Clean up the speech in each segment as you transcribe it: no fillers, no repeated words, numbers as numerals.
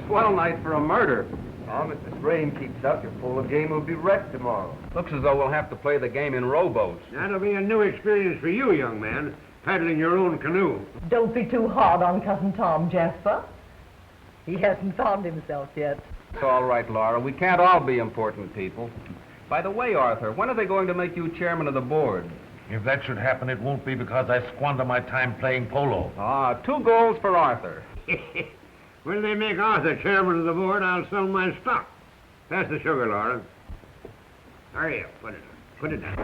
Swell night for a murder. Tom, if this rain keeps up, your polo game will be wrecked tomorrow. Looks as though we'll have to play the game in rowboats. That'll be a new experience for you, young man, paddling your own canoe. Don't be too hard on Cousin Tom, Jasper. He hasn't found himself yet. It's all right, Laura. We can't all be important people. By the way, Arthur, when are they going to make you chairman of the board? If that should happen, it won't be because I squander my time playing polo. 2 goals for Arthur. When they make Arthur chairman of the board, I'll sell my stock. Pass the sugar, Laura. Hurry up, put it down.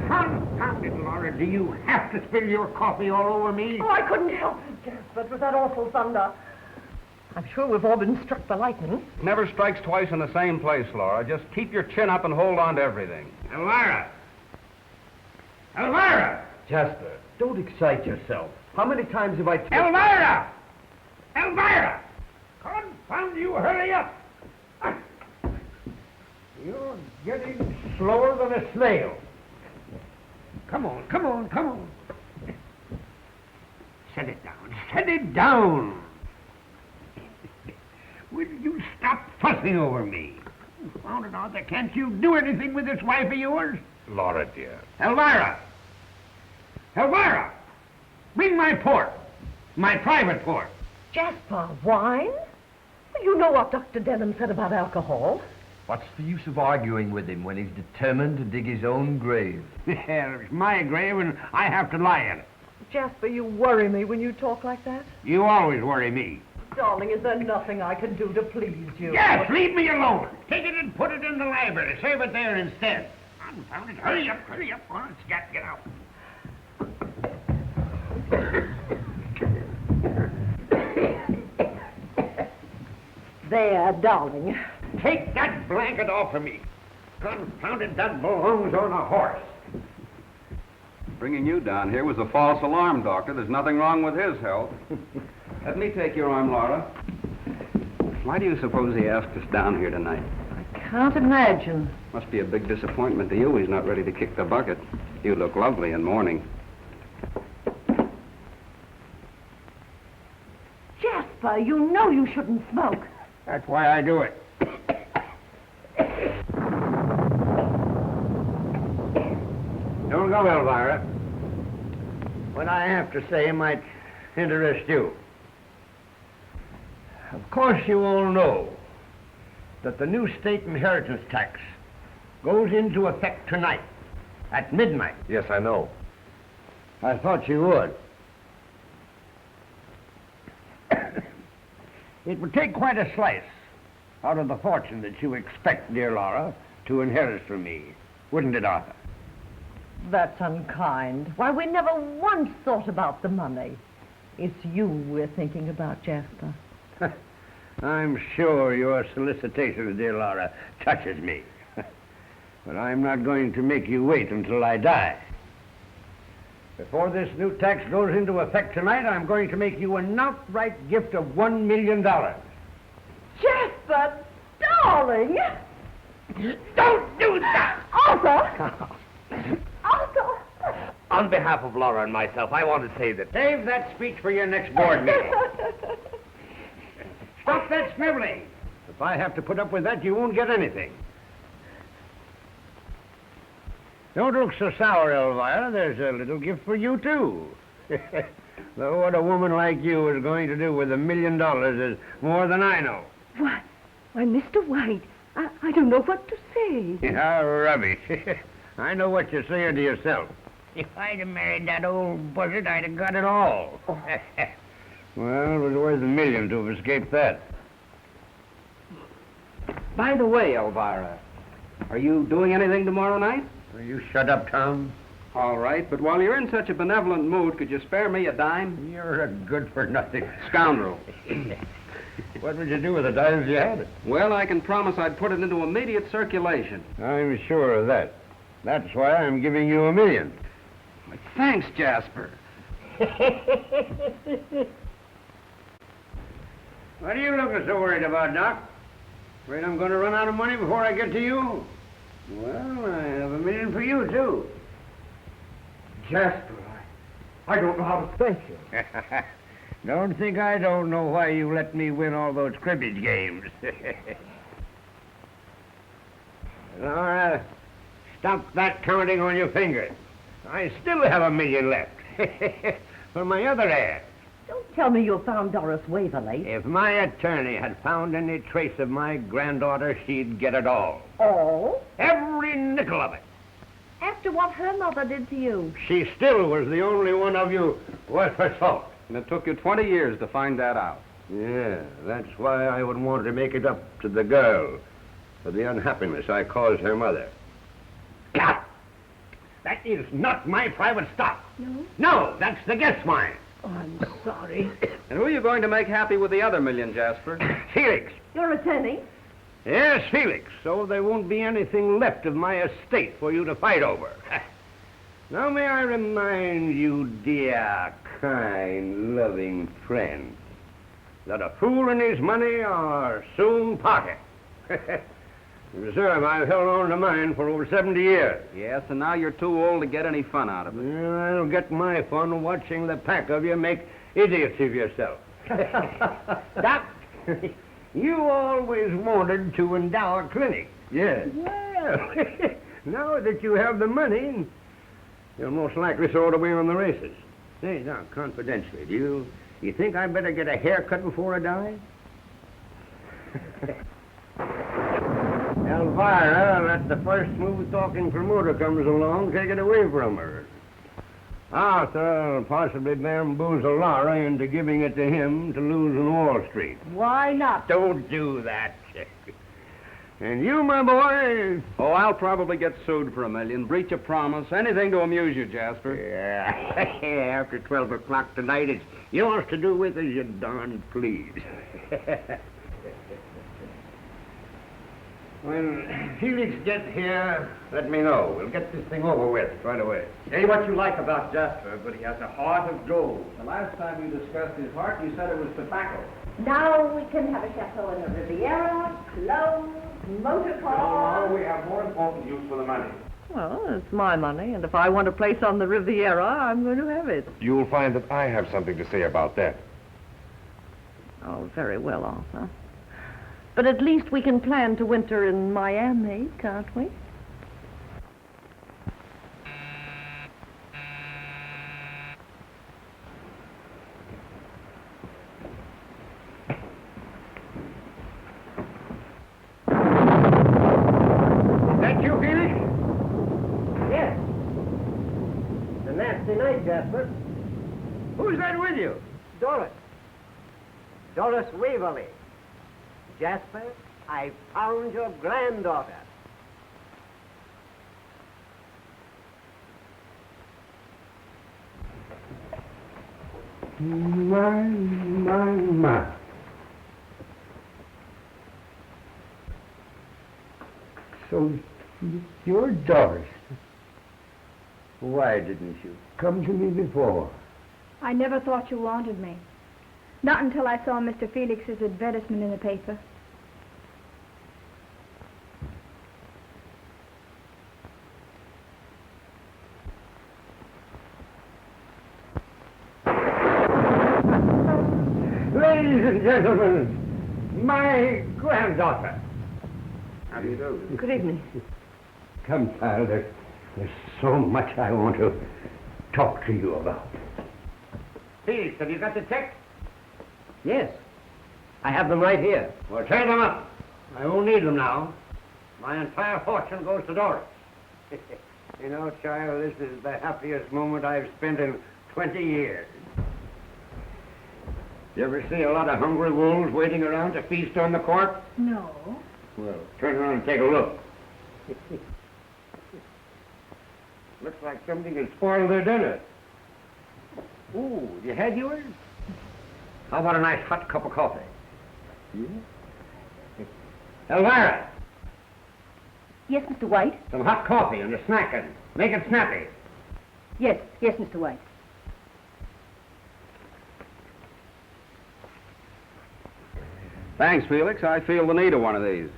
Confound it, Laura. Do you have to spill your coffee all over me? Oh, I couldn't help it, Jasper. It was that awful thunder. I'm sure we've all been struck by lightning. Never strikes twice in the same place, Laura. Just keep your chin up and hold on to everything. Elvira! Elvira! Jasper, don't excite yourself. How many times have I told Elvira! Elvira! Confound you, hurry up! You're getting slower than a snail. Come on. Set it down. Will you stop fussing over me? Confound it, Arthur, can't you do anything with this wife of yours? Laura, dear. Elvira! Bring my port. My private port. Jasper, wine? Well, you know what Dr. Denham said about alcohol. What's the use of arguing with him when he's determined to dig his own grave? It's my grave and I have to lie in it. Jasper, you worry me when you talk like that. You always worry me. Darling, is there nothing I can do to please you? Yes, leave me alone. Take it and put it in the library. Save it there instead. Confound it. Hurry up. On, Scat, get out. There, darling. Take that blanket off of me. Confound it, that belongs on a horse. Bringing you down here was a false alarm, Doctor. There's nothing wrong with his health. Let me take your arm, Laura. Why do you suppose he asked us down here tonight? I can't imagine. Must be a big disappointment to you he's not ready to kick the bucket. You look lovely in mourning. Jasper, you know you shouldn't smoke. That's why I do it. Don't go, Elvira. What I have to say might interest you. Of course, you all know that the new state inheritance tax goes into effect tonight, at midnight. Yes, I know. I thought you would. It would take quite a slice out of the fortune that you expect, dear Laura, to inherit from me. Wouldn't it, Arthur? That's unkind. Why, we never once thought about the money. It's you we're thinking about, Jasper. I'm sure your solicitation, dear Laura, touches me. But I'm not going to make you wait until I die. Before this new tax goes into effect tonight, I'm going to make you an outright gift of $1 million. Jasper, darling! Don't do that! Arthur! Arthur! On behalf of Laura and myself, I want to say that... Save that speech for your next board meeting. Stop that sniveling. If I have to put up with that, you won't get anything. Don't look so sour, Elvira. There's a little gift for you, too. Though what a woman like you is going to do with $1 million is more than I know. Why, Mr. White, I don't know what to say. Yeah, rubbish. I know what you're saying to yourself. If I'd have married that old buzzard, I'd have got it all. Well, it was worth $1 million to have escaped that. By the way, Elvira, are you doing anything tomorrow night? Will you shut up, Tom? All right, but while you're in such a benevolent mood, could you spare me a dime? You're a good-for-nothing Scoundrel. What would you do with the dimes you had? Well, I can promise I'd put it into immediate circulation. I'm sure of that. That's why I'm giving you $1 million. Thanks, Jasper. What are you looking so worried about, Doc? Afraid I'm going to run out of money before I get to you? Well, I have $1 million for you, too. Jasper, I don't know how to thank you. Don't think I don't know why you let me win all those cribbage games. Laura, stop that counting on your fingers. I still have $1 million left. For my other ad. Don't tell me you found Doris Waverly. If my attorney had found any trace of my granddaughter, she'd get it all. Oh? Every nickel of it. After what her mother did to you. She still was the only one of you worth her salt. And it took you 20 years to find that out. Yeah, that's why I would want to make it up to the girl for the unhappiness I caused her mother. God! That is not my private stock. No? No, that's the guest mine. Oh, I'm sorry. And who are you going to make happy with the other $1 million, Jasper? Felix. Your attorney? Yes, Felix. So there won't be anything left of my estate for you to fight over. Now may I remind you, dear, kind, loving friend, that a fool and his money are soon parted. Reserve, I've held on to mine for over 70 years. Yes, and now you're too old to get any fun out of it. Well, I'll get my fun watching the pack of you make idiots of yourself. Doc, you always wanted to endow a clinic. Yes. Well, now that you have the money, you'll most likely throw it away on the races. Say, now, confidentially, do you think I'd better get a haircut before I die? Elvira, let the first smooth-talking promoter comes along, take it away from her. Arthur will possibly bamboozle Laura into giving it to him to lose in Wall Street. Why not? Don't do that. And you, my boy... Oh, I'll probably get sued for $1 million, breach of promise, anything to amuse you, Jasper. Yeah, after 12 o'clock tonight, it's yours to do with as you darn please. When Felix gets here, let me know. We'll get this thing over with right away. Say what you like about Jasper, but he has a heart of gold. The last time you discussed his heart, you said it was tobacco. Now we can have a chateau in the Riviera, clothes, motor car. we have more important use for the money. Well, it's my money, and if I want a place on the Riviera, I'm going to have it. You'll find that I have something to say about that. Oh, very well, Arthur. But at least we can plan to winter in Miami, can't we? right with you. Doris. Doris Waverly. Jasper, I found your granddaughter. My. So, you're Doris. Why didn't you come to me before? I never thought you wanted me. Not until I saw Mr. Felix's advertisement in the paper. Ladies and gentlemen, my granddaughter. How do you do? Good evening. Come, child, there's so much I want to talk to you about. Felix, have you got the checks? Yes. I have them right here. Well, tear them up. I won't need them now. My entire fortune goes to Doris. You know, child, this is the happiest moment I've spent in 20 years. You ever see a lot of hungry wolves waiting around to feast on the corpse? No. Well, turn around and take a look. Looks like something has spoiled their dinner. Ooh, you had yours? How about a nice hot cup of coffee? Elvira, Yes, Mr. White? some hot coffee and a snack and make it snappy. Yes, Mr. White. Thanks, Felix. I feel the need of one of these.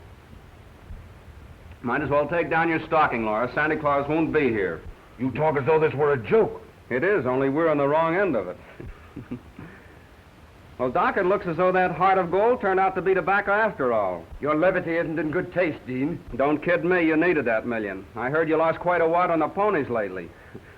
Might as well take down your stocking, Laura. Santa Claus won't be here. You talk as though this were a joke. It is, only we're on the wrong end of it. Well, Doc, it looks as though that heart of gold turned out to be tobacco after all. Your levity isn't in good taste, Dean. Don't kid me, you needed that million. I heard you lost quite a wad on the ponies lately.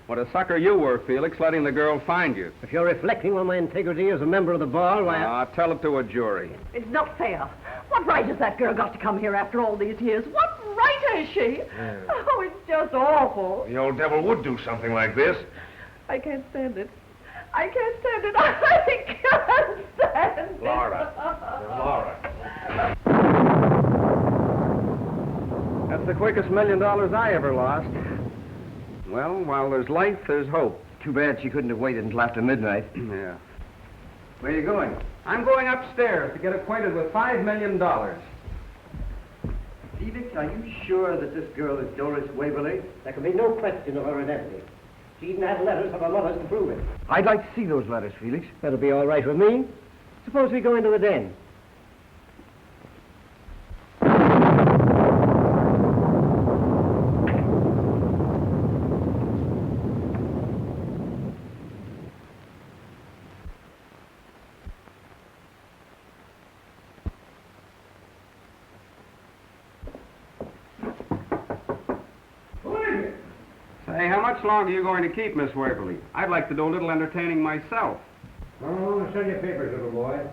What a sucker you were, Felix, letting the girl find you. If you're reflecting on my integrity as a member of the bar, why... Ah, tell it to a jury. It's not fair. What right has that girl got to come here after all these years? What right has she? Oh, it's just awful. The old devil would do something like this. I can't stand it. I can't stand it. I can't stand it. Laura. That's the quickest $1 million I ever lost. Well, while there's life, there's hope. Too bad she couldn't have waited until after midnight. Yeah. Where are you going? I'm going upstairs to get acquainted with $5 million. Felix, are you sure that this girl is Doris Waverly? There can be no question of her identity. She even has letters of her mother's to prove it. I'd like to see those letters, Felix. That'll be all right with me. Suppose we go into the den. Say, how much longer are you going to keep Miss Waverly? I'd like to do a little entertaining myself. Oh, send your papers, little boy.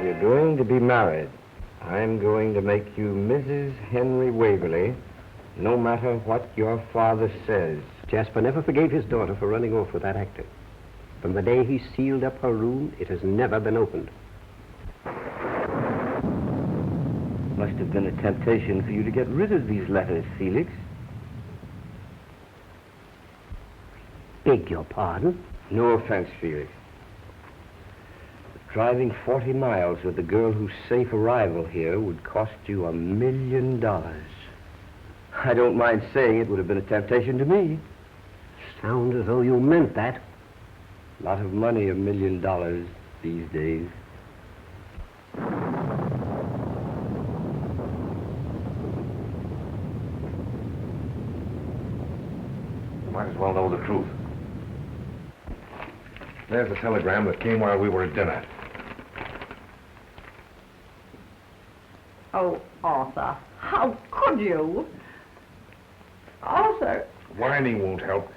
You're going to be married. I'm going to make you Mrs. Henry Waverly, no matter what your father says. Jasper never forgave his daughter for running off with that actor. From the day he sealed up her room, it has never been opened. Must have been a temptation for you to get rid of these letters, Felix. Beg your pardon? No offense, Felix. Driving 40 miles with the girl whose safe arrival here would cost you $1 million. I don't mind saying it would have been a temptation to me. Sounds as though you meant that. Lot of money, $1 million these days. You might as well know the truth. There's the telegram that came while we were at dinner. Oh, Arthur, how could you? Arthur. Whining won't help.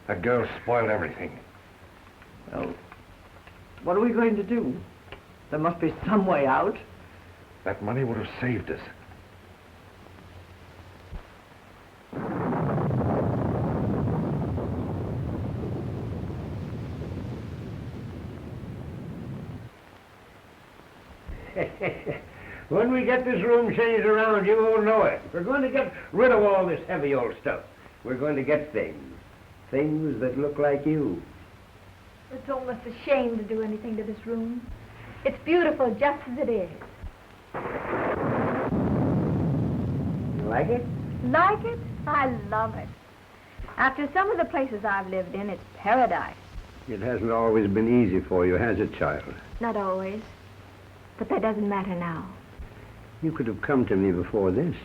That girl spoiled everything. Well, what are we going to do? There must be some way out. That money would have saved us. When we get this room changed around, you won't know it. We're going to get rid of all this heavy old stuff. We're going to get things. Things that look like you. It's almost a shame to do anything to this room. It's beautiful just as it is. You like it? Like it? I love it. After some of the places I've lived in, it's paradise. It hasn't always been easy for you, has it, child? Not always. But that doesn't matter now. You could have come to me before this.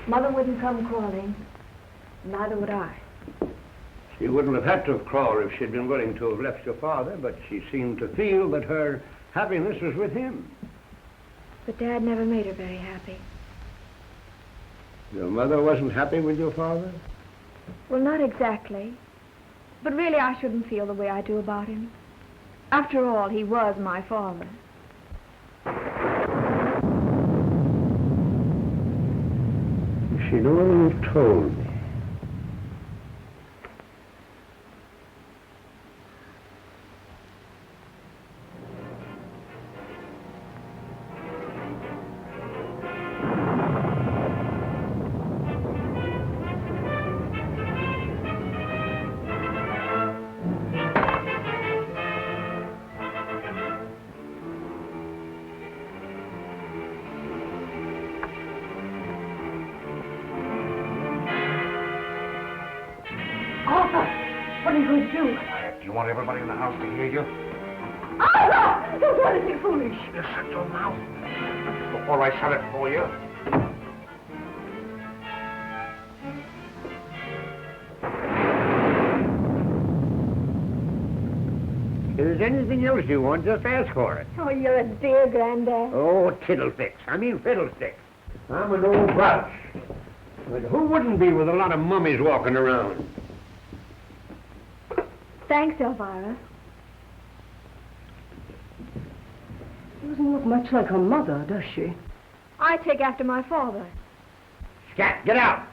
Mother wouldn't come crawling. Neither would I. She wouldn't have had to have crawled if she'd been willing to have left your father, but she seemed to feel that her happiness was with him. But Dad never made her very happy. Your mother wasn't happy with your father? Well, not exactly. But really, I shouldn't feel the way I do about him. After all, he was my father. She'd always told me. What are you going to do? Do you want everybody in the house to hear you? Arthur! Don't do anything foolish. You shut your mouth before I shut it for you. If there's anything else you want, just ask for it. Oh, you're a dear Granddad. Oh, tiddlefix. I mean fiddlesticks. I'm an old grouch. But who wouldn't be with a lot of mummies walking around? Thanks, Elvira. She doesn't look much like her mother, does she? I take after my father. Scat, get out!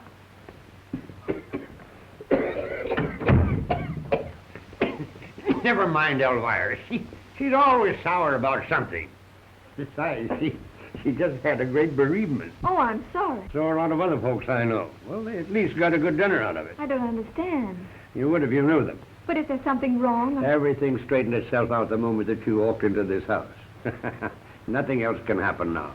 Never mind, Elvira. She's always sour about something. Besides, she just had a great bereavement. Oh, I'm sorry. So are a lot of other folks I know. Well, they at least got a good dinner out of it. I don't understand. You would if you knew them. But if there's something wrong... Everything straightened itself out the moment that you walked into this house. Nothing else can happen now.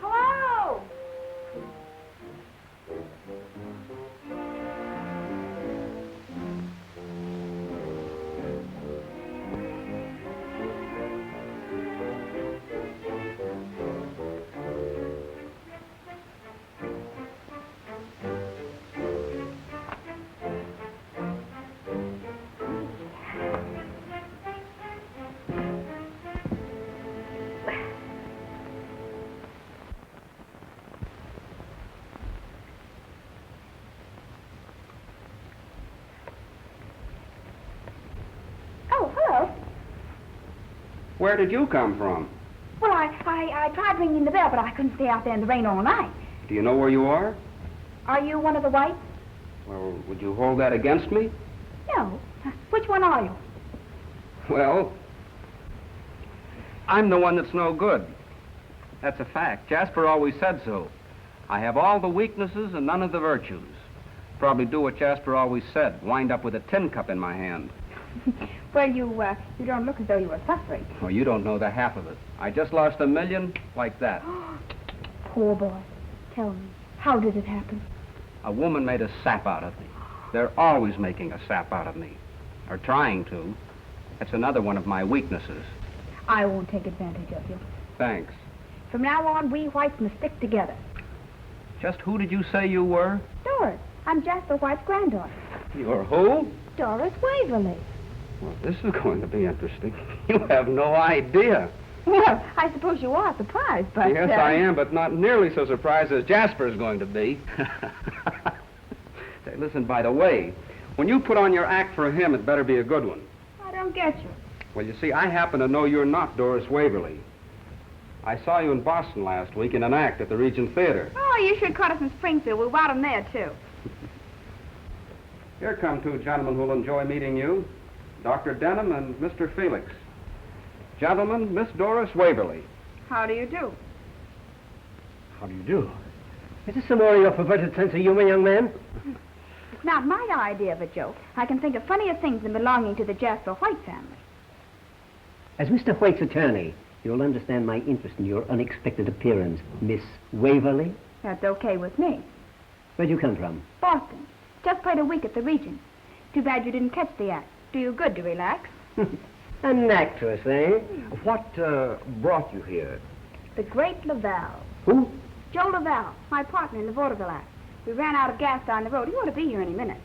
Hello! Oh, hello. Where did you come from? Well, I tried ringing the bell, but I couldn't stay out there in the rain all night. Do you know where you are? Are you one of the Whites? Well, would you hold that against me? No. Which one are you? Well, I'm the one that's no good. That's a fact. Jasper always said so. I have all the weaknesses and none of the virtues. Probably do what Jasper always said, wind up with a tin cup in my hand. Well, you don't look as though you were suffering. Oh, you don't know the half of it. I just lost $1 million like that. Poor boy. Tell me, how did it happen? A woman made a sap out of me. They're always making a sap out of me. Or trying to. That's another one of my weaknesses. I won't take advantage of you. Thanks. From now on, we Whites must stick together. Just who did you say you were? Doris, I'm Jasper Whyte's granddaughter. You're who? Doris Waverly. Well, this is going to be interesting. You have no idea. Well, I suppose you are surprised, but... Yes, I am, but not nearly so surprised as Jasper's going to be. Say, listen, by the way, when you put on your act for him, it better be a good one. I don't get you. Well, you see, I happen to know you're not Doris Waverly. I saw you in Boston last week in an act at the Regent Theater. Oh, you should caught us in Springfield. We wound them there, too. Here come two gentlemen who'll enjoy meeting you. Dr. Denham and Mr. Felix. Gentlemen, Miss Doris Waverly. How do you do? How do you do? Is this some more of your perverted sense of humor, young man? It's not my idea of a joke. I can think of funnier things than belonging to the Jasper Whyte family. As Mr. Whyte's attorney, you'll understand my interest in your unexpected appearance, Miss Waverly. That's okay with me. Where'd you come from? Boston. Just played a week at the Regent. Too bad you didn't catch the act. Do you good to relax. An actress, eh? What brought you here? The great Laval. Who? Joe Laval, my partner in the vaudeville act. We ran out of gas down the road. He ought to be here any minute.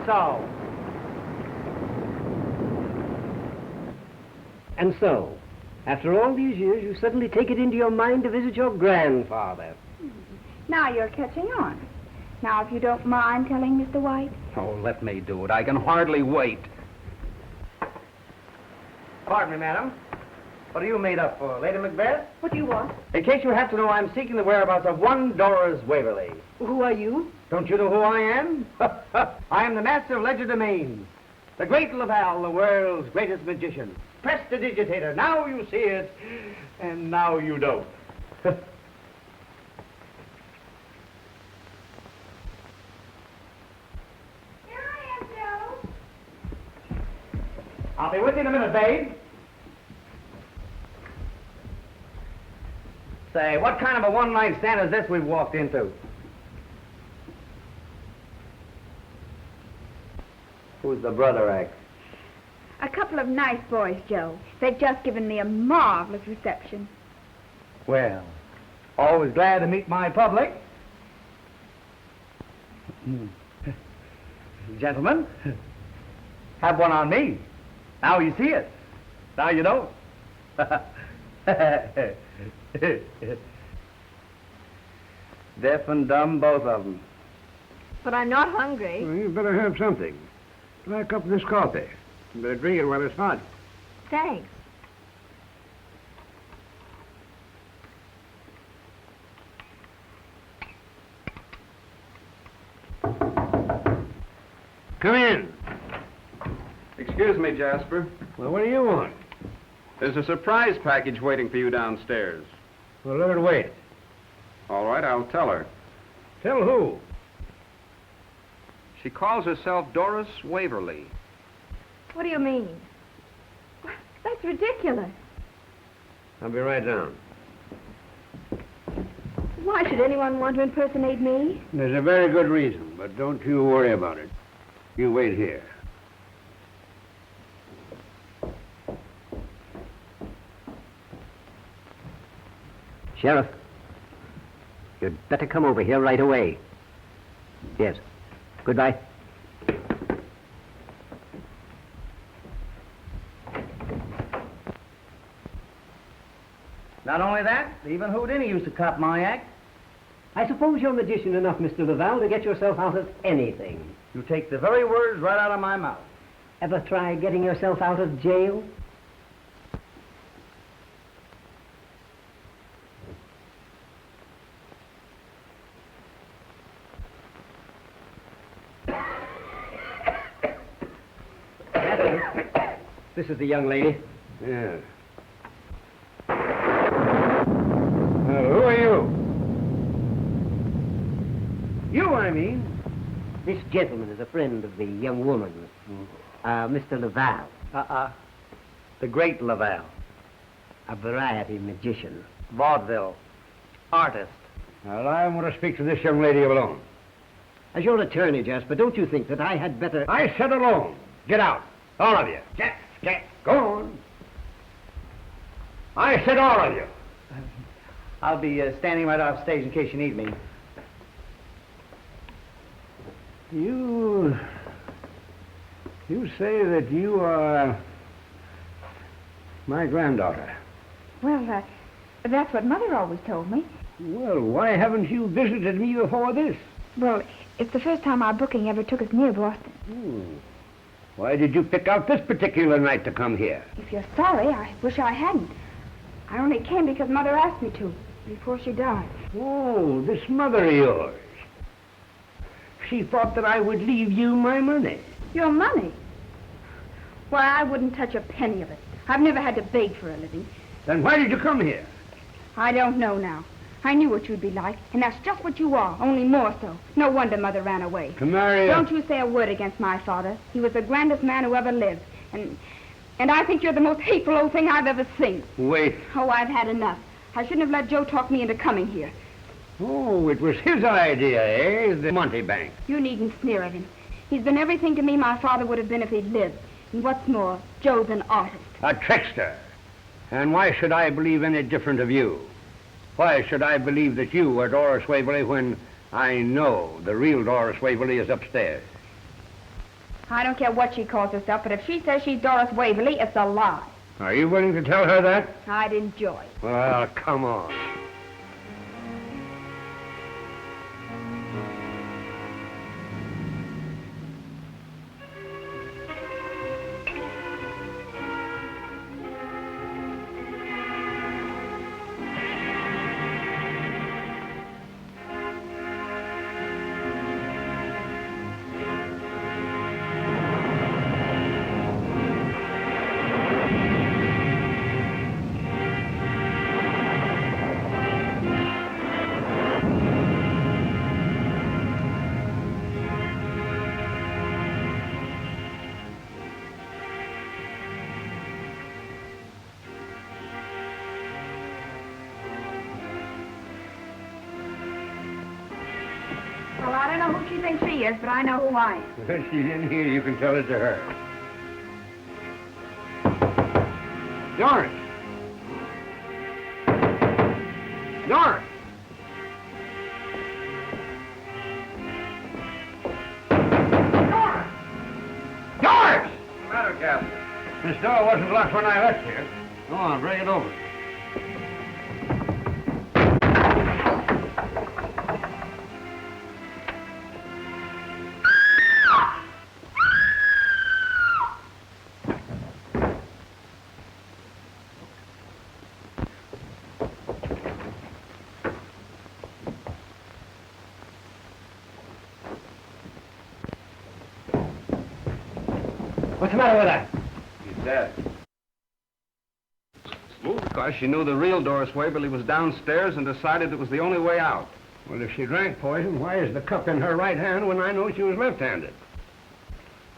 So. And so, after all these years, you suddenly take it into your mind to visit your grandfather. Now you're catching on. Now, if you don't mind telling Mr. Whyte. Oh, let me do it. I can hardly wait. Pardon me, madam. What are you made up for, Lady Macbeth? What do you want? In case you have to know, I'm seeking the whereabouts of one Doris Waverly. Who are you? Don't you know who I am? I am the master of legerdemain, the great Laval, the world's greatest magician, prestidigitator. Now you see it, and now you don't. Here I am, Joe. I'll be with you in a minute, babe. Say, what kind of a one-night stand is this we've walked into? Who's the brother act? A couple of nice boys, Joe. They've just given me a marvelous reception. Well, always glad to meet my public. Gentlemen, have one on me. Now you see it. Now you don't. Deaf and dumb, both of them. But I'm not hungry. Well, you better have something. Like up this coffee. You better drink it while it's hot. Thanks. Come in. Excuse me, Jasper. Well, what do you want? There's a surprise package waiting for you downstairs. Well, let her wait. All right, I'll tell her. Tell who? She calls herself Doris Waverly. What do you mean? That's ridiculous. I'll be right down. Why should anyone want to impersonate me? There's a very good reason, but don't you worry about it. You wait here. Sheriff, you'd better come over here right away. Yes. Goodbye. Not only that, even Houdini used to cop my act. I suppose you're magician enough, Mr. Laval, to get yourself out of anything. You take the very words right out of my mouth. Ever try getting yourself out of jail? This is the young lady. Yeah. Who are you? You, I mean. This gentleman is a friend of the young woman, Mr. Laval. The great Laval. A variety magician. Vaudeville. Artist. Well, I want to speak to this young lady alone. As your attorney, Jasper, don't you think that I had better... I said alone. Get out. All of you. Get. Go on. I said all of you. I'll be standing right off stage in case you need me. You say that you are my granddaughter. Well, that's what Mother always told me. Well, why haven't you visited me before this? Well, it's the first time our booking ever took us near Boston. Why did you pick out this particular night to come here? If you're sorry, I wish I hadn't. I only came because Mother asked me to, before she died. Oh, this mother of yours. She thought that I would leave you my money. Your money? Why, I wouldn't touch a penny of it. I've never had to beg for a living. Then why did you come here? I don't know now. I knew what you'd be like, and that's just what you are, only more so. No wonder Mother ran away. To marry a... Don't you say a word against my father. He was the grandest man who ever lived. And I think you're the most hateful old thing I've ever seen. Wait. Oh, I've had enough. I shouldn't have let Joe talk me into coming here. Oh, it was his idea, eh? The Monte Bank. You needn't sneer at him. He's been everything to me my father would have been if he'd lived. And what's more, Joe's an artist. A trickster. And why should I believe any different of you? Why should I believe that you are Doris Waverly when I know the real Doris Waverly is upstairs? I don't care what she calls herself, but if she says she's Doris Waverly, it's a lie. Are you willing to tell her that? I'd enjoy. Well, come on. Well, I don't know who she thinks she is, but I know who I am. If she's in here, you can tell it to her. Doris! Doris! Doris! Doris! What's the matter, Captain? This door wasn't locked when I left here. Go on, bring it over. What's the matter with her? He's dead. Well, because she knew the real Doris Waverly was downstairs and decided it was the only way out. Well, if she drank poison, why is the cup in her right hand when I know she was left-handed?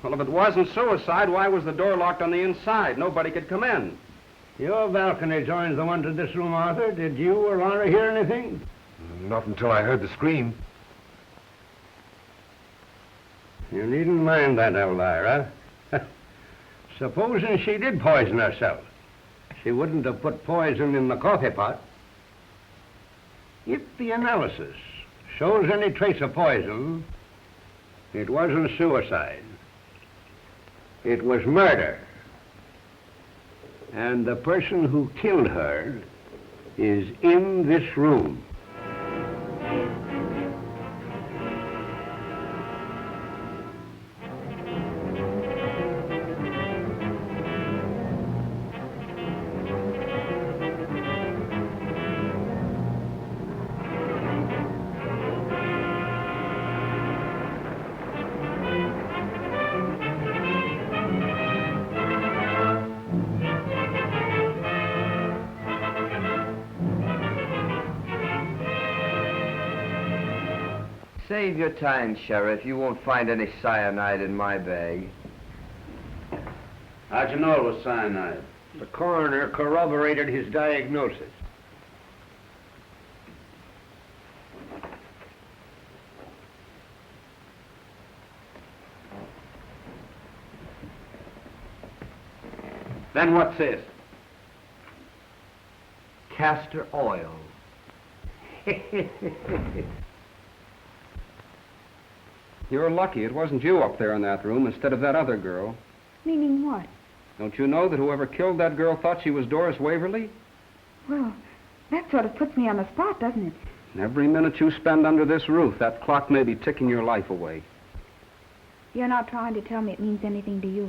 Well, if it wasn't suicide, why was the door locked on the inside? Nobody could come in. Your balcony joins the one to this room, Arthur. Did you or Laura hear anything? Not until I heard the scream. You needn't mind that, Elvira. Supposing she did poison herself, she wouldn't have put poison in the coffee pot. If the analysis shows any trace of poison, it wasn't suicide. It was murder. And the person who killed her is in this room. Save your time, Sheriff. You won't find any cyanide in my bag. How'd you know it was cyanide? The coroner corroborated his diagnosis. Then what's this? Castor oil. You're lucky it wasn't you up there in that room instead of that other girl. Meaning what? Don't you know that whoever killed that girl thought she was Doris Waverly? Well, that sort of puts me on the spot, doesn't it? Every minute you spend under this roof, that clock may be ticking your life away. You're not trying to tell me it means anything to you,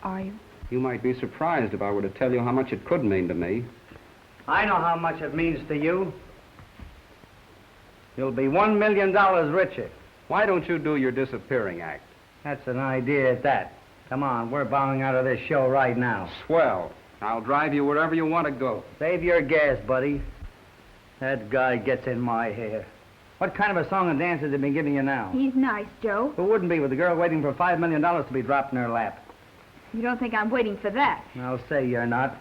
are you? You might be surprised if I were to tell you how much it could mean to me. I know how much it means to you. You'll be $1 million richer. Why don't you do your disappearing act? That's an idea at that. Come on, we're bowing out of this show right now. Swell. I'll drive you wherever you want to go. Save your gas, buddy. That guy gets in my hair. What kind of a song and dance has he been giving you now? He's nice, Joe. Who wouldn't be with a girl waiting for $5 million to be dropped in her lap? You don't think I'm waiting for that? I'll say you're not.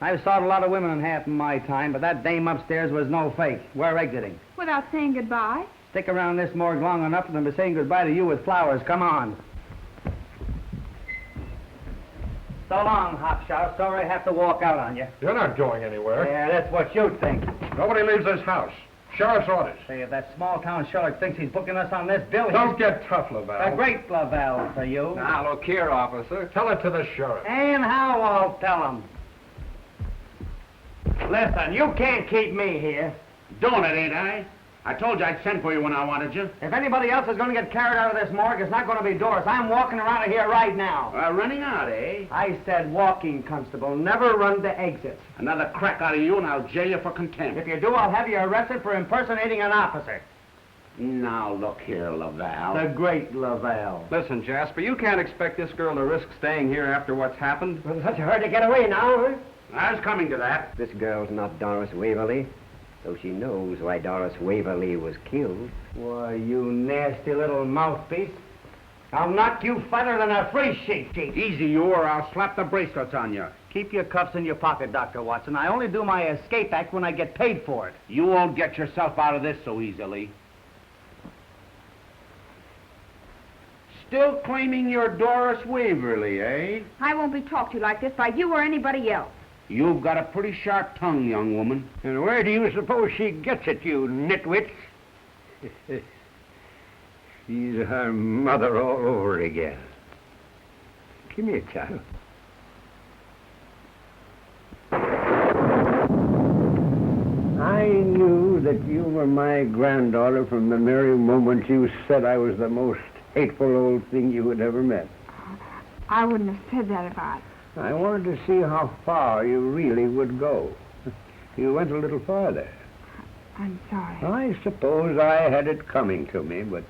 I've saw a lot of women in half my time, but that dame upstairs was no fake. We're exiting. Without saying goodbye? Stick around this morgue long enough for them to say goodbye to you with flowers. Come on. So long, Hopshot. Sorry I have to walk out on you. You're not going anywhere. Yeah, that's what you think. Nobody leaves this house. Sheriff's orders. Say, if that small-town Sherlock thinks he's booking us on this bill, Don't get tough, Laval. a great Laval for you. Now, look here, officer. Tell it to the sheriff. And how I'll tell him. Listen, you can't keep me here. Doing it, ain't I? I told you I'd send for you when I wanted you. If anybody else is going to get carried out of this morgue, it's not going to be Doris. I'm walking around here right now. Running out, eh? I said walking, Constable. Never run the exits. Another crack out of you and I'll jail you for contempt. If you do, I'll have you arrested for impersonating an officer. Now, look here, Laval. The great Laval. Listen, Jasper, you can't expect this girl to risk staying here after what's happened. Well, such a hurry to get away now, huh? I was coming to that. This girl's not Doris Waverly, though she knows why Doris Waverly was killed. Why, you nasty little mouthpiece. I'll knock you fatter than a free sheep. Easy, you, or I'll slap the bracelets on you. Keep your cuffs in your pocket, Dr. Watson. I only do my escape act when I get paid for it. You won't get yourself out of this so easily. Still claiming you're Doris Waverly, eh? I won't be talked to like this by you or anybody else. You've got a pretty sharp tongue, young woman. And where do you suppose she gets it, you nitwits? She's her mother all over again. Come here, child. I knew that you were my granddaughter from the very moment you said I was the most hateful old thing you had ever met. I wouldn't have said that if I wanted to see how far you really would go. You went a little farther. I'm sorry. I suppose I had it coming to me, but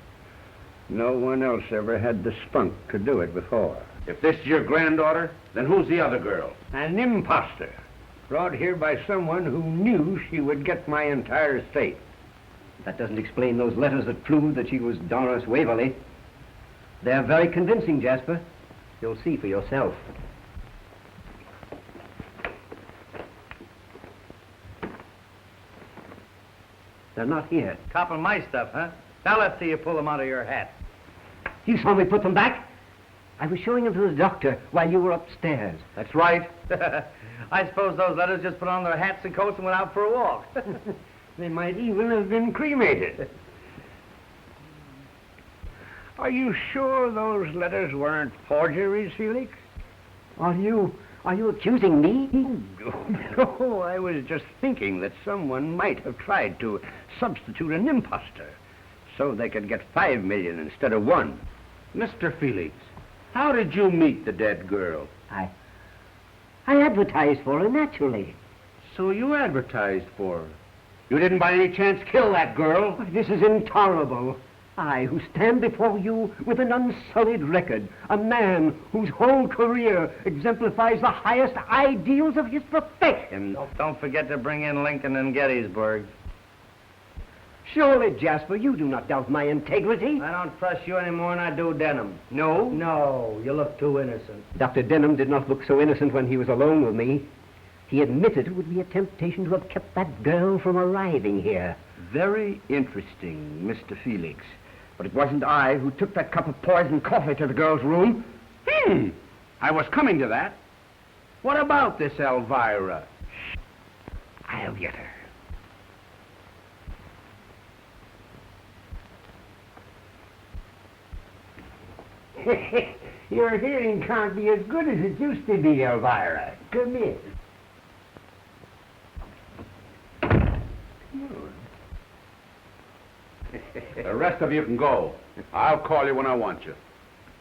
no one else ever had the spunk to do it before. If this is your granddaughter, then who's the other girl? An imposter, brought here by someone who knew she would get my entire estate. That doesn't explain those letters that proved that she was Doris Waverly. They're very convincing, Jasper. You'll see for yourself. They're not here. Copping my stuff, huh? Now let's see you pull them out of your hat. You saw me put them back? I was showing them to the doctor while you were upstairs. That's right. I suppose those letters just put on their hats and coats and went out for a walk. They might even have been cremated. Are you sure those letters weren't forgeries, Felix? Are you Are you accusing me? No, I was just thinking that someone might have tried to substitute an imposter so they could get 5 million instead of 1. Mr. Felix, how did you meet the dead girl? I advertised for her, naturally. So you advertised for her. You didn't by any chance kill that girl? Why, this is intolerable. I, who stand before you with an unsullied record, a man whose whole career exemplifies the highest ideals of his profession. Don't forget to bring in Lincoln and Gettysburg. Surely, Jasper, you do not doubt my integrity. I don't trust you any more than I do Denham. No? No, you look too innocent. Dr. Denham did not look so innocent when he was alone with me. He admitted it would be a temptation to have kept that girl from arriving here. Very interesting, Mr. Felix. But it wasn't I who took that cup of poisoned coffee to the girl's room. I was coming to that. What about this Elvira? Shh. I'll get her. Your hearing can't be as good as it used to be, Elvira. Come in. The rest of you can go. I'll call you when I want you.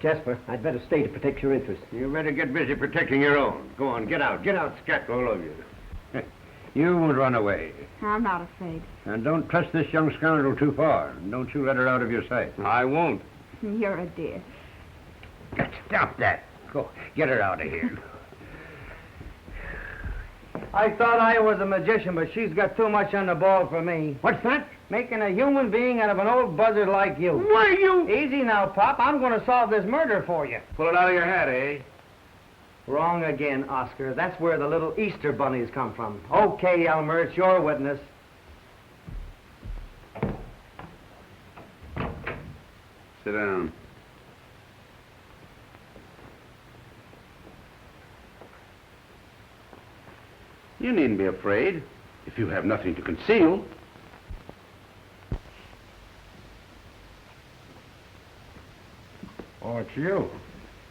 Jasper, I'd better stay to protect your interests. You better get busy protecting your own. Go on, get out, scat, all of you. You won't run away. I'm not afraid. And don't trust this young scoundrel too far. Don't you let her out of your sight. I won't. You're a dear. Stop that. Go, get her out of here. I thought I was a magician, but she's got too much on the ball for me. What's that? Making a human being out of an old buzzard like you. Why, you... Easy now, Pop. I'm going to solve this murder for you. Pull it out of your head, eh? Wrong again, Oscar. That's where the little Easter bunnies come from. Okay, Elmer, it's your witness. Sit down. You needn't be afraid if you have nothing to conceal. Oh, it's you.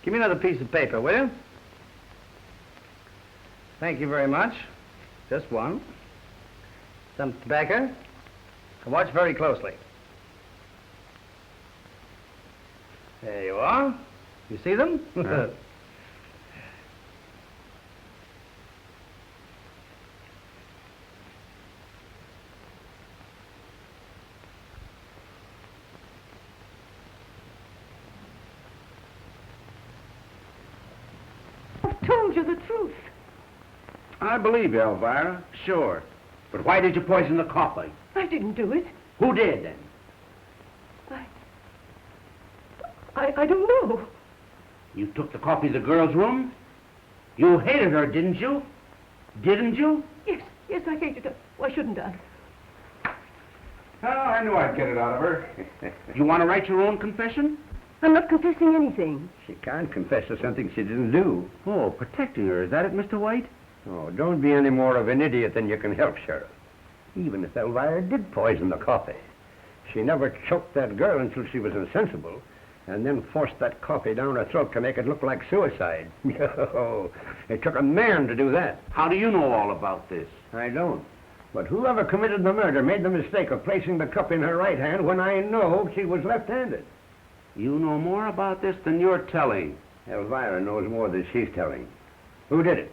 Give me another piece of paper, will you? Thank you very much. Just one. Some tobacco. Now watch very closely. There you are. You see them? Told you the truth. I believe you, Elvira. Sure. But why did you poison the coffee? I didn't do it. Who did, then? I don't know. You took the coffee to the girl's room? You hated her, didn't you? Didn't you? Yes, I hated her. Why shouldn't I? Oh, I knew I'd get it out of her. You want to write your own confession? I'm not confessing anything. She can't confess to something she didn't do. Oh, protecting her. Is that it, Mr. White? Oh, don't be any more of an idiot than you can help, Sheriff. Even if Elvira did poison the coffee, she never choked that girl until she was insensible, and then forced that coffee down her throat to make it look like suicide. Oh, it took a man to do that. How do you know all about this? I don't. But whoever committed the murder made the mistake of placing the cup in her right hand when I know she was left-handed. You know more about this than you're telling. Elvira knows more than she's telling. Who did it?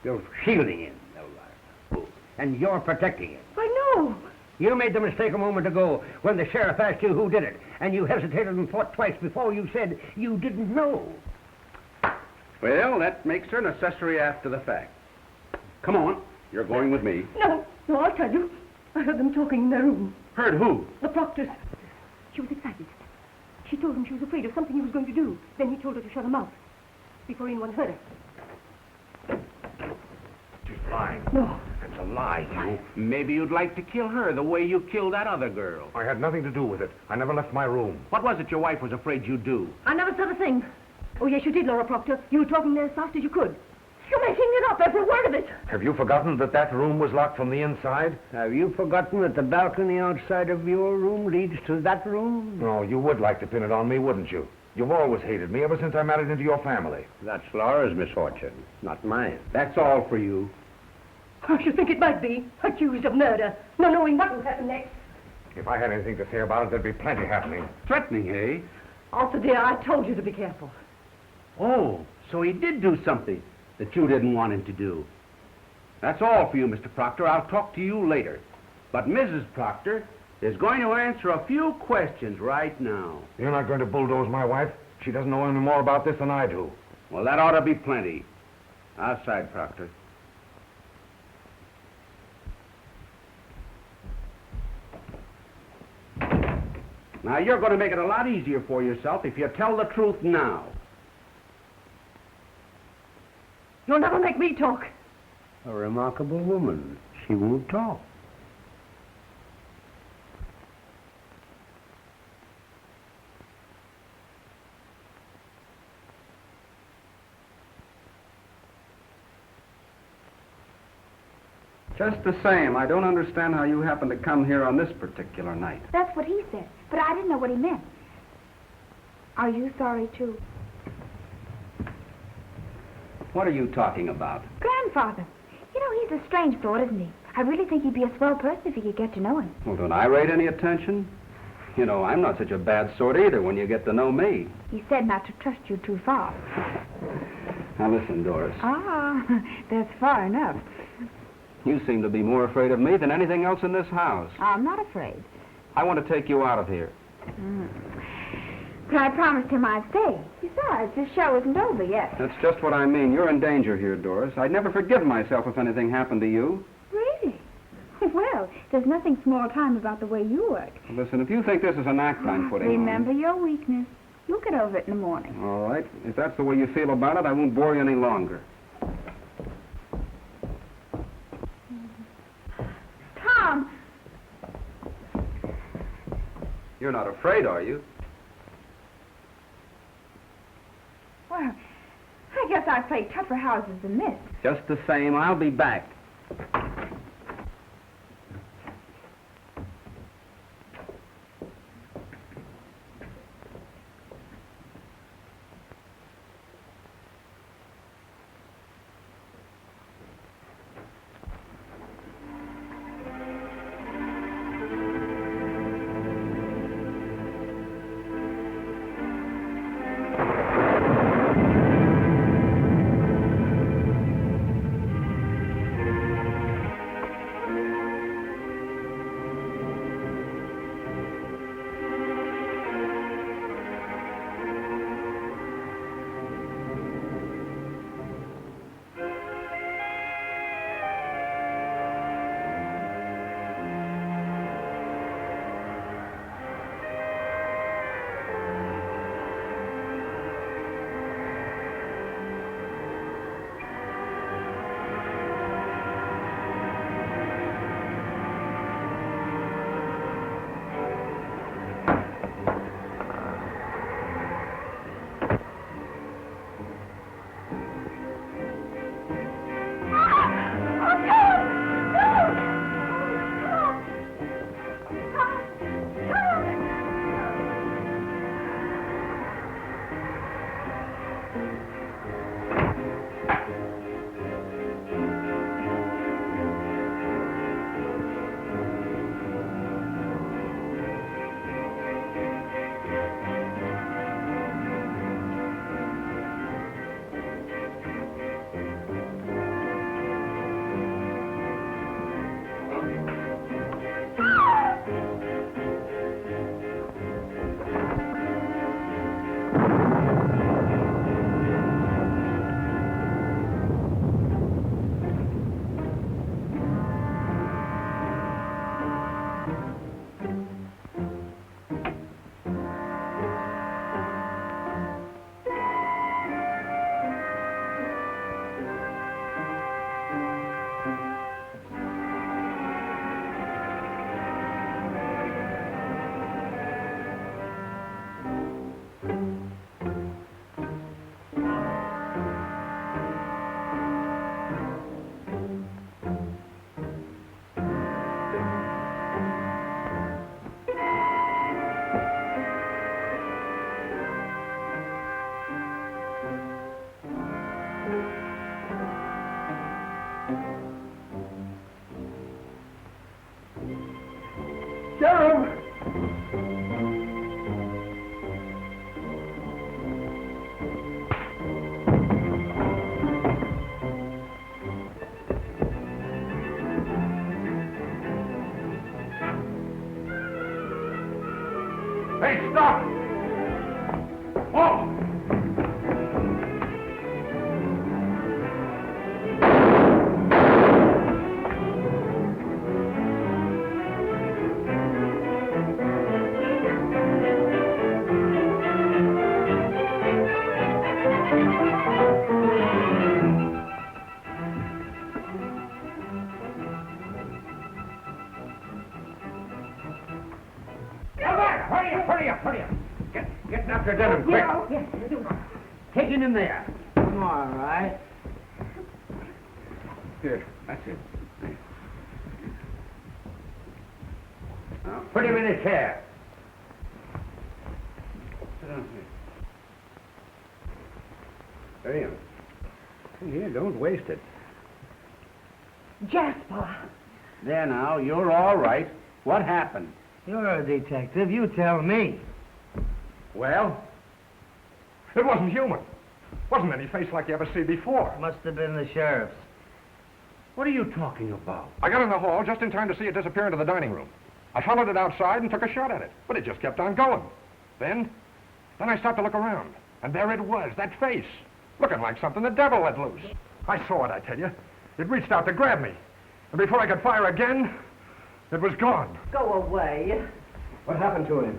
You're shielding him, Elvira. And you're protecting him. I know. You made the mistake a moment ago when the sheriff asked you who did it, and you hesitated and thought twice before you said you didn't know. Well, that makes her an accessory after the fact. Come on. You're going with me. No, I'll tell you. I heard them talking in their room. Heard who? The Proctors. She was excited. She told him she was afraid of something he was going to do. Then he told her to shut her mouth before anyone heard her. She's lying. No. It's a lie, you. Maybe you'd like to kill her the way you killed that other girl. I had nothing to do with it. I never left my room. What was it your wife was afraid you'd do? I never said a thing. Oh, yes, you did, Laura Proctor. You were talking there as fast as you could. You're making it up, every word of it. Have you forgotten that room was locked from the inside? Have you forgotten that the balcony outside of your room leads to that room? No, you would like to pin it on me, wouldn't you? You've always hated me ever since I married into your family. That's Laura's misfortune, not mine. That's all for you. I should think it might be. Accused of murder. No knowing what will happen next. If I had anything to say about it, there'd be plenty happening. Threatening, eh? Arthur, dear, I told you to be careful. Oh, so he did do something that you didn't want him to do. That's all for you, Mr. Proctor. I'll talk to you later. But Mrs. Proctor is going to answer a few questions right now. You're not going to bulldoze my wife? She doesn't know any more about this than I do. Well, that ought to be plenty. Outside, Proctor. Now, you're going to make it a lot easier for yourself if you tell the truth now. You'll never make me talk. A remarkable woman. She won't talk. Just the same, I don't understand how you happened to come here on this particular night. That's what he said, but I didn't know what he meant. Are you sorry, too? What are you talking about? Grandfather. You know, he's a strange sort, isn't he? I really think he'd be a swell person if you could get to know him. Well, don't I rate any attention? You know, I'm not such a bad sort either when you get to know me. He said not to trust you too far. Now listen, Doris. Ah, that's far enough. You seem to be more afraid of me than anything else in this house. I'm not afraid. I want to take you out of here. But I promised him I'd stay. Besides, this show isn't over yet. That's just what I mean. You're in danger here, Doris. I'd never forgive myself if anything happened to you. Really? Well, there's nothing small time about the way you work. Listen, if you think this is an act I'm putting Remember on... your weakness. You'll get over it in the morning. All right. If that's the way you feel about it, I won't bore you any longer. Tom! You're not afraid, are you? Well, I guess I've played tougher houses than this. Just the same, I'll be back. Hey, stop! Oh! Hurry up. Get Dr. Denham, quick. Yes. Take him in there. All right. Here, that's it. Now, put him in a chair. Sit down here. There you are. Here, don't waste it. Jasper. There now, you're all right. What happened? You're a detective. You tell me. Well, it wasn't human. Wasn't any face like you ever see before. Must have been the sheriff's. What are you talking about? I got in the hall just in time to see it disappear into the dining room. I followed it outside and took a shot at it, but it just kept on going. Then I stopped to look around, and there it was, that face, looking like something the devil let loose. I saw it, I tell you. It reached out to grab me, and before I could fire again, it was gone. Go away. What happened to him?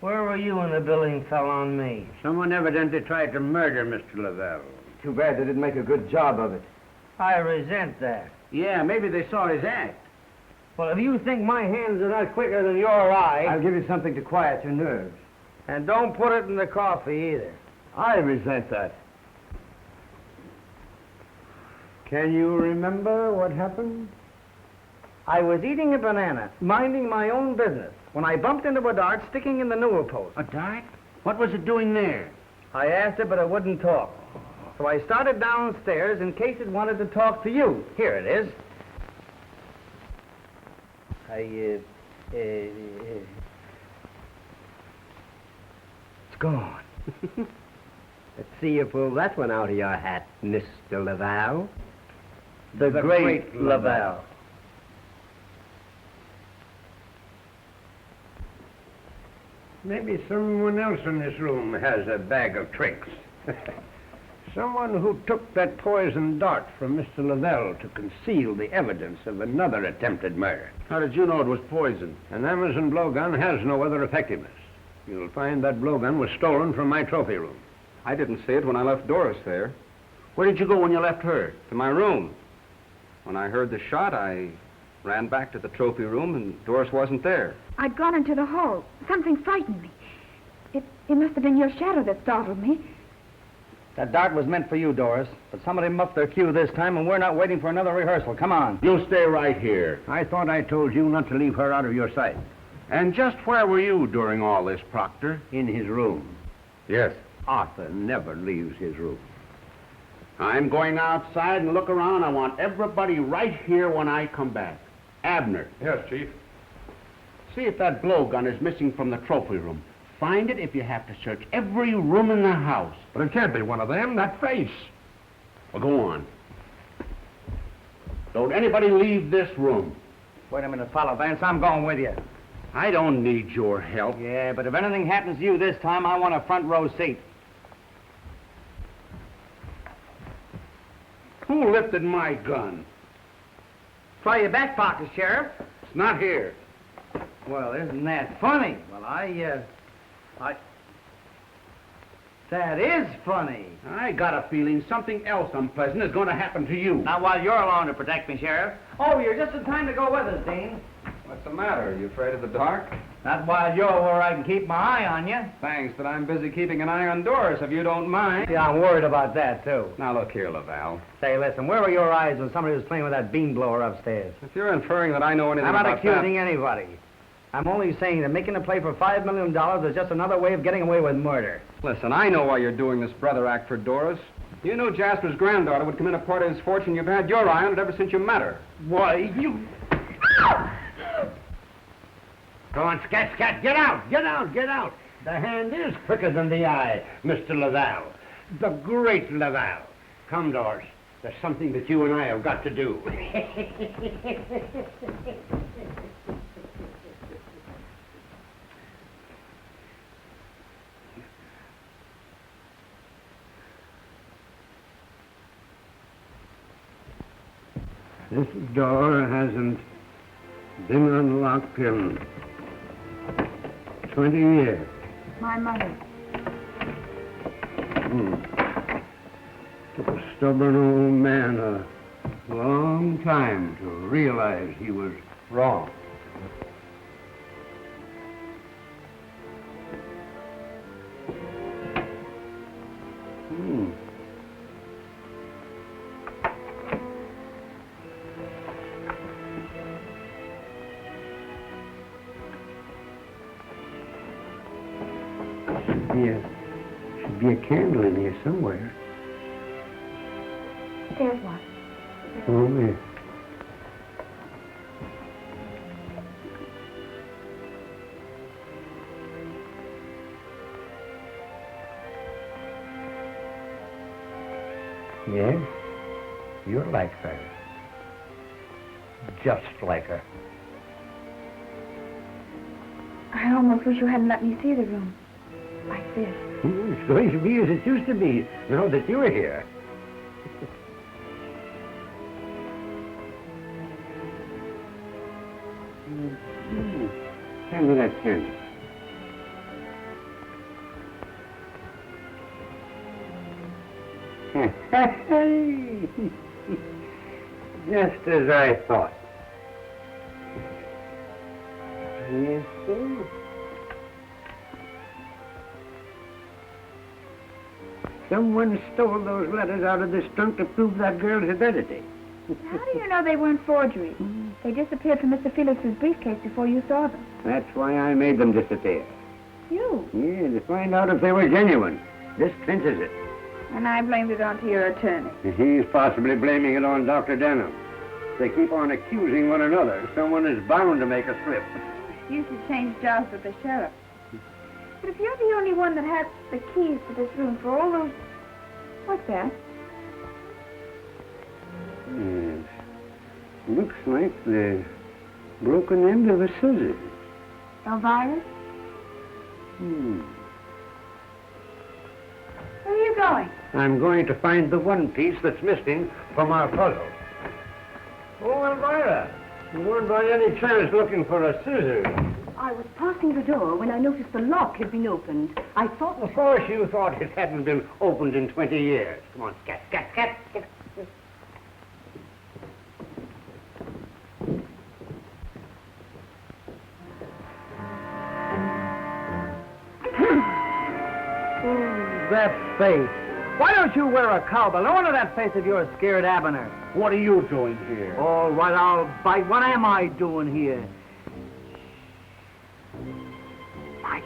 Where were you when the billing fell on me? Someone evidently tried to murder Mr. Lavelle. Too bad they didn't make a good job of it. I resent that. Yeah, maybe they saw his act. Well, if you think my hands are not quicker than your eye, I'll give you something to quiet your nerves. and don't put it in the coffee either. I resent that. Can you remember what happened? I was eating a banana, minding my own business, when I bumped into a dart sticking in the newel post. A dart? What was it doing there? I asked it, but it wouldn't talk. So I started downstairs in case it wanted to talk to you. Here it is. It's gone. Let's see you pull that one out of your hat, Mr. Lavelle. The great Lavelle. Maybe someone else in this room has a bag of tricks. Someone who took that poison dart from Mr. Lavelle to conceal the evidence of another attempted murder. How did you know it was poison? An Amazon blowgun has no other effectiveness. You'll find that blowgun was stolen from my trophy room. I didn't see it when I left Doris there. Where did you go when you left her? To my room. When I heard the shot, I ran back to the trophy room, and Doris wasn't there. I'd gone into the hall. Something frightened me. It must have been your shadow that startled me. That dart was meant for you, Doris. But somebody muffed their cue this time, and we're not waiting for another rehearsal. Come on. You stay right here. I thought I told you not to leave her out of your sight. And just where were you during all this, Proctor? In his room. Yes. Arthur never leaves his room. I'm going outside and look around. I want everybody right here when I come back. Abner, Yes, Chief. see if that blowgun is missing from the trophy room. Find it if you have to search every room in the house. But it can't be one of them. That face. Well, go on. Don't anybody leave this room. Wait a minute, Father Vance. I'm going with you. I don't need your help. Yeah, but if anything happens to you this time, I want a front row seat. Who lifted my gun? Try your back pocket, Sheriff. It's not here. Well, isn't that funny? Well, That is funny. I got a feeling something else unpleasant is going to happen to you. Not while you're along to protect me, Sheriff. Oh, you're just in time to go with us, Dean. What's the matter? Are you afraid of the dark? Not while you're where I can keep my eye on you. Thanks, but I'm busy keeping an eye on Doris, if you don't mind. Yeah, I'm worried about that, too. Now, look here, Lavelle. Say, listen, where were your eyes when somebody was playing with that bean blower upstairs? If you're inferring that I know anything I'm not about accusing anybody. I'm only saying that making a play for $5 million is just another way of getting away with murder. that... Listen, I know why you're doing this brother act for Doris. You knew Jasper's granddaughter would come in a part of his fortune. You've had your eye on it ever since you met her. Why, you... Go on, scat, scat, get out, get out, get out. The hand is quicker than the eye, Mr. Lavelle. The great Lavelle. Come, Doris. There's something that you and I have got to do. This door hasn't been unlocked in 20 years. My money. Took a stubborn old man a long time to realize he was wrong. Should be a candle in here somewhere. There's one. Oh, yeah. Yes, you're like her. Just like her. I almost wish you hadn't let me see the room. Like this. It's going to be as it used to be, now that you're here. Hand me that candle. Just as I thought. Yes, sir. Someone stole those letters out of this trunk to prove that girl's identity. How do you know they weren't forgeries? They disappeared from Mr. Felix's briefcase before you saw them. That's why I made them disappear. You? Yeah, to find out if they were genuine. This clinches it. And I blamed it onto your attorney. He's possibly blaming it on Dr. Denham. They keep on accusing one another. Someone is bound to make a slip. You should change jobs with the sheriff. But if you're the only one that has the keys to this room for all those... What's that? Yes. Looks like the broken end of a scissors. Elvira? Where are you going? I'm going to find the one piece that's missing from our puzzle. Oh, Elvira, you weren't by any chance looking for a scissors. I was passing the door when I noticed the lock had been opened. I thought... Of course you thought it hadn't been opened in 20 years. Come on, scat, scat, scat, scat. That face. Why don't you wear a cowbell? No wonder that face of yours scared Abner. What are you doing here? All right, I'll bite. What am I doing here? Nice.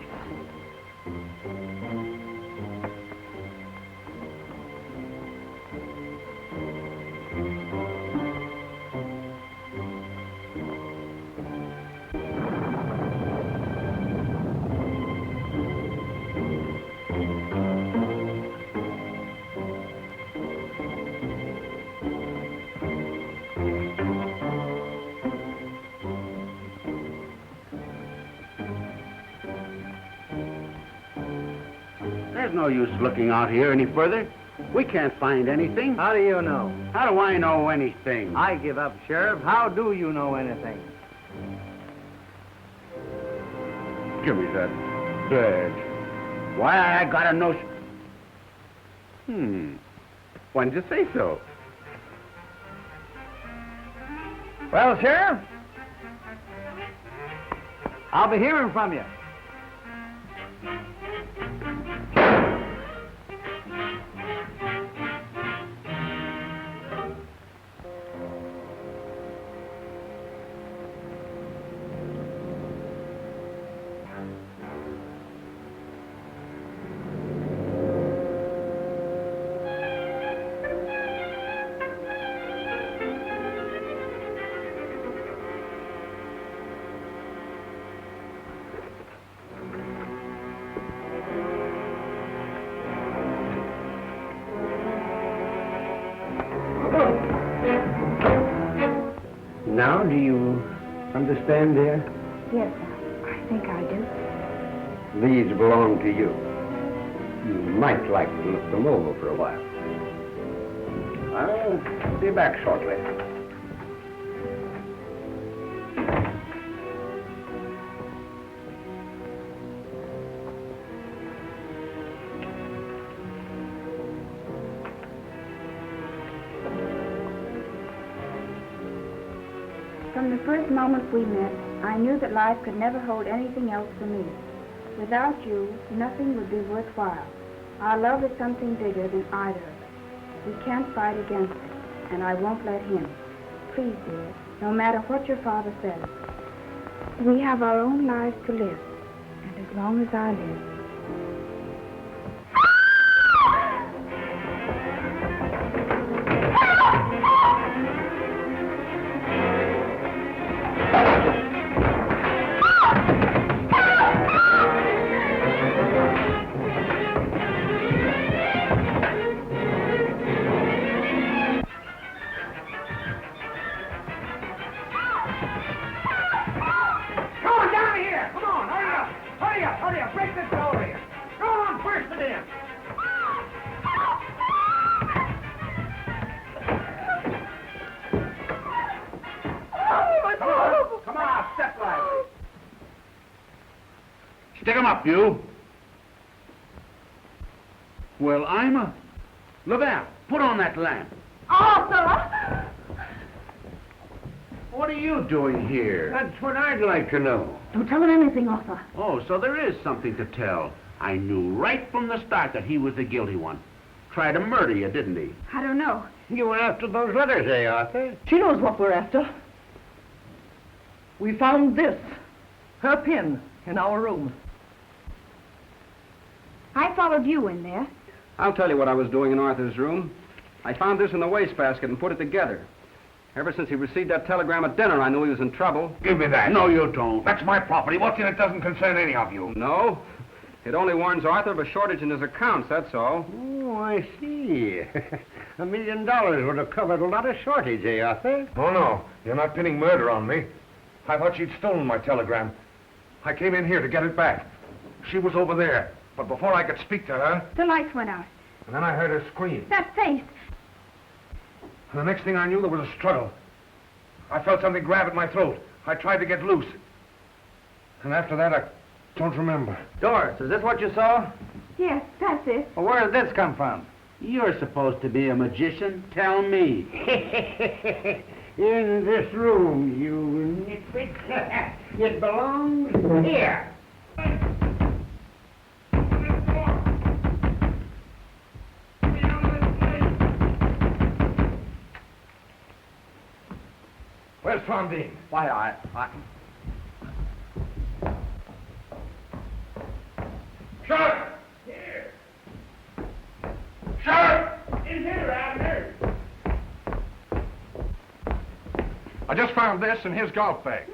There's no use looking out here any further. We can't find anything. How do you know? How do I know anything? I give up, Sheriff. How do you know anything? Give me that badge. Why, I got a notion. When did you say so? Well, Sheriff, I'll be hearing from you. Now, do you understand, dear? Yes, I think I do. These belong to you. You might like to look them over for a while. I'll be back shortly. From the first moment we met, I knew that life could never hold anything else for me. Without you, nothing would be worthwhile. Our love is something bigger than either of us. We can't fight against it, and I won't let him. Please, dear, no matter what your father says, we have our own lives to live, and as long as I live. Stick 'em up, you. Well, I'm a... Lavelle, put on that lamp. Arthur! What are you doing here? That's what I'd like to know. Don't tell him anything, Arthur. Oh, so there is something to tell. I knew right from the start that he was the guilty one. Tried to murder you, didn't he? I don't know. You were after those letters, eh, Arthur? She knows what we're after. We found this, her pin, in our room. I followed you in there. I'll tell you what I was doing in Arthur's room. I found this in the wastebasket and put it together. Ever since he received that telegram at dinner, I knew he was in trouble. Give me that. No, you don't. That's my property. What's in it doesn't concern any of you. No. It only warns Arthur of a shortage in his accounts, that's all. Oh, I see. $1 million would have covered a lot of shortage, eh, Arthur? Oh, no. You're not pinning murder on me. I thought she'd stolen my telegram. I came in here to get it back. She was over there. But before I could speak to her, The lights went out. and then I heard her scream. That face. And the next thing I knew, there was a struggle. I felt something grab at my throat. I tried to get loose. And after that, I don't remember. Doris, is this what you saw? Yes, that's it. Well, where did this come from? You're supposed to be a magician. Tell me. In this room, you nitwit. It belongs here. Where's Fondine? Why, I... Sheriff! Here! Sheriff! In here, Abner! I just found this in his golf bag.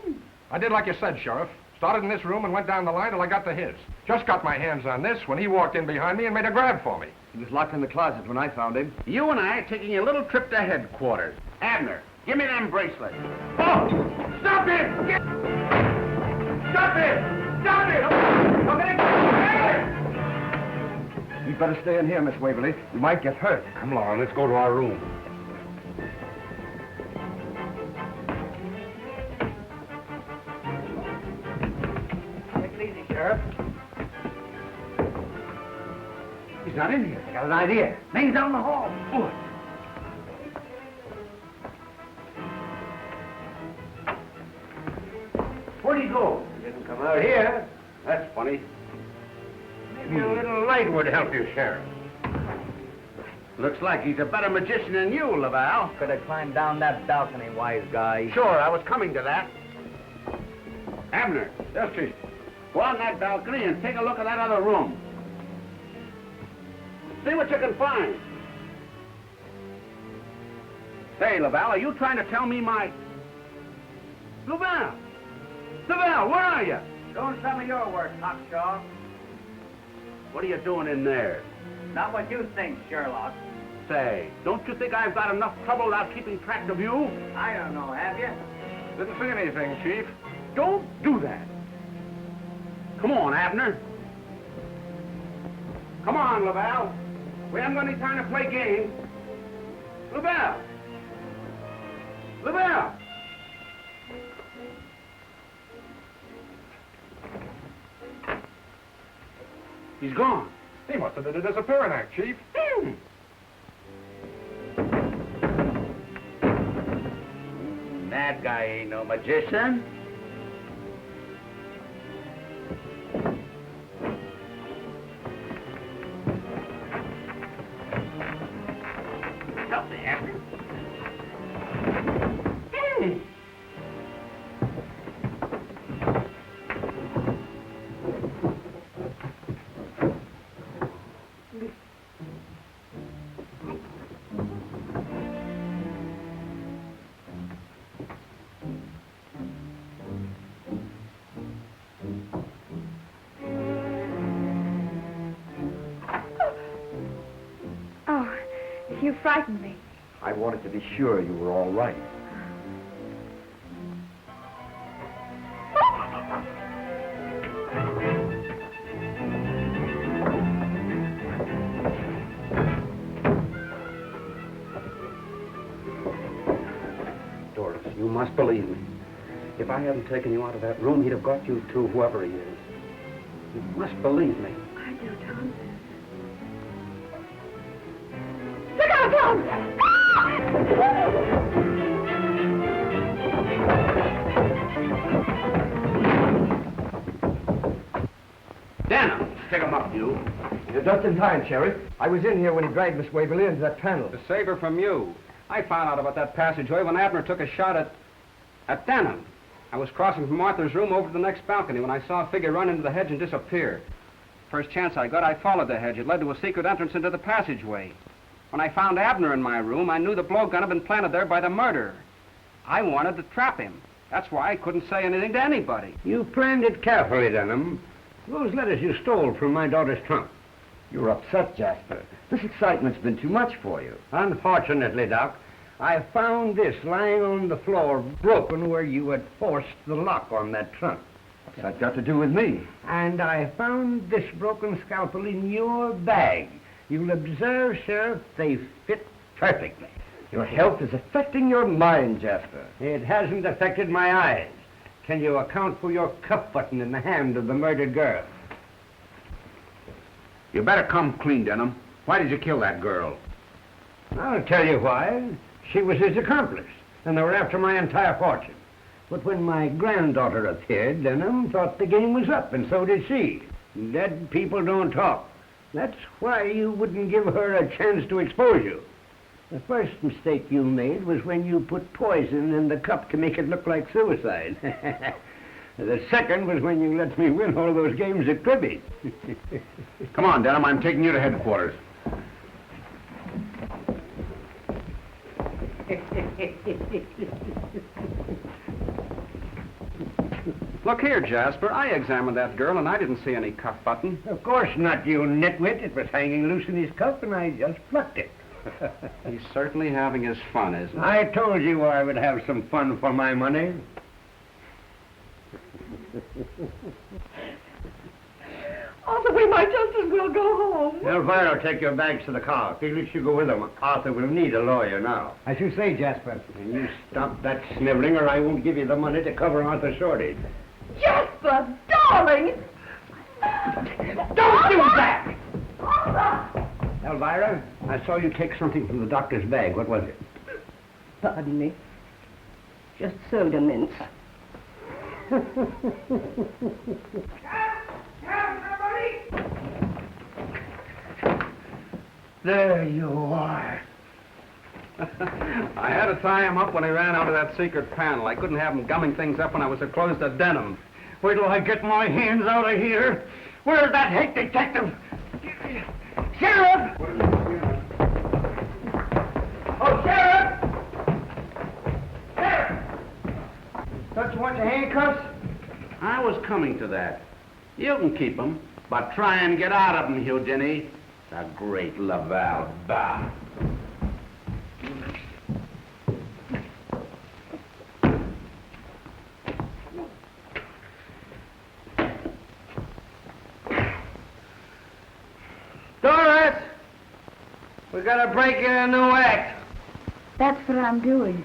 I did like you said, Sheriff. Started in this room and went down the line till I got to his. Just got my hands on this when he walked in behind me and made a grab for me. He was locked in the closet when I found him. You and I are taking a little trip to headquarters. Abner, give me them bracelets. Oh! Stop it! Stop it! Stop it! I'm gonna get... You'd better stay in here, Miss Waverly. You might get hurt. Come, Laura, let's go to our room. Take it easy, Sheriff. He's not in here. Got an idea. Maybe down the hall. Oh. Where'd he go? He didn't come out here. That's funny. Maybe a little light would help you, Sheriff. Looks like he's a better magician than you, Laval. Could have climbed down that balcony, wise guy. Sure, I was coming to that. Abner. Yes, Chief. Go on that balcony and take a look at that other room. See what you can find. Say, Laval, are you trying to tell me my... Laval! Laval, where are you? Doing some of your work, Hawkshaw. What are you doing in there? Not what you think, Sherlock. Say, don't you think I've got enough trouble without keeping track of you? I don't know, have you? Didn't see anything, Chief. Don't do that. Come on, Abner. Come on, Laval. We haven't got any time to play games. Laval! Laval! He's gone. He must have did a disappearing act, Chief. That guy ain't no magician. Up there. Hey. You frightened me. I wanted to be sure you were all right. Doris, you must believe me. If I hadn't taken you out of that room, he'd have got you to whoever he is. You must believe me. I do, Tom. Look out, Tom! Denham, pick him up, you. You're just in time, Sheriff. I was in here when he dragged Miss Waverly into that panel. To save her from you. I found out about that passageway when Abner took a shot at Denham. I was crossing from Martha's room over to the next balcony when I saw a figure run into the hedge and disappear. First chance I got, I followed the hedge. It led to a secret entrance into the passageway. When I found Abner in my room, I knew the blowgun had been planted there by the murderer. I wanted to trap him. That's why I couldn't say anything to anybody. You planned it carefully, Denham. Those letters you stole from my daughter's trunk. You're upset, Jasper. This excitement's been too much for you. Unfortunately, Doc, I found this lying on the floor, broken where you had forced the lock on that trunk. What's that got to do with me? And I found this broken scalpel in your bag. You'll observe, Sheriff, they fit perfectly. Your health is affecting your mind, Jasper. It hasn't affected my eyes. Can you account for your cuff button in the hand of the murdered girl? You better come clean, Denham. Why did you kill that girl? I'll tell you why. She was his accomplice, and they were after my entire fortune. But when my granddaughter appeared, Denham thought the game was up, and so did she. Dead people don't talk. That's why you wouldn't give her a chance to expose you. The first mistake you made was when you put poison in the cup to make it look like suicide. The second was when you let me win all those games at cribbage. Come on, Denham, I'm taking you to headquarters. Look here, Jasper. I examined that girl, and I didn't see any cuff button. Of course not, you nitwit. It was hanging loose in his cuff, and I just plucked it. He's certainly having his fun, isn't he? I told you I would have some fun for my money. Arthur, we might just as well go home. Elvira, take your bags to the car. Felix, you go with them. Arthur will need a lawyer now. As you say, Jasper. And you stop that sniveling, or I won't give you the money to cover Arthur's shortage. Jasper, darling! Don't do that! Elvira, I saw you take something from the doctor's bag. What was it? Pardon me. Just soda mints. There you are. I had to tie him up when he ran out of that secret panel. I couldn't have him gumming things up when I was so close to Denham. Wait till I get my hands out of here. Where's that hate detective? Sheriff! Oh, Sheriff! Sheriff! Don't you want your handcuffs? I was coming to that. You can keep them, but try and get out of them, Houdini. The great Laval. Bah. Doris! We gotta break in a new act. That's what I'm doing.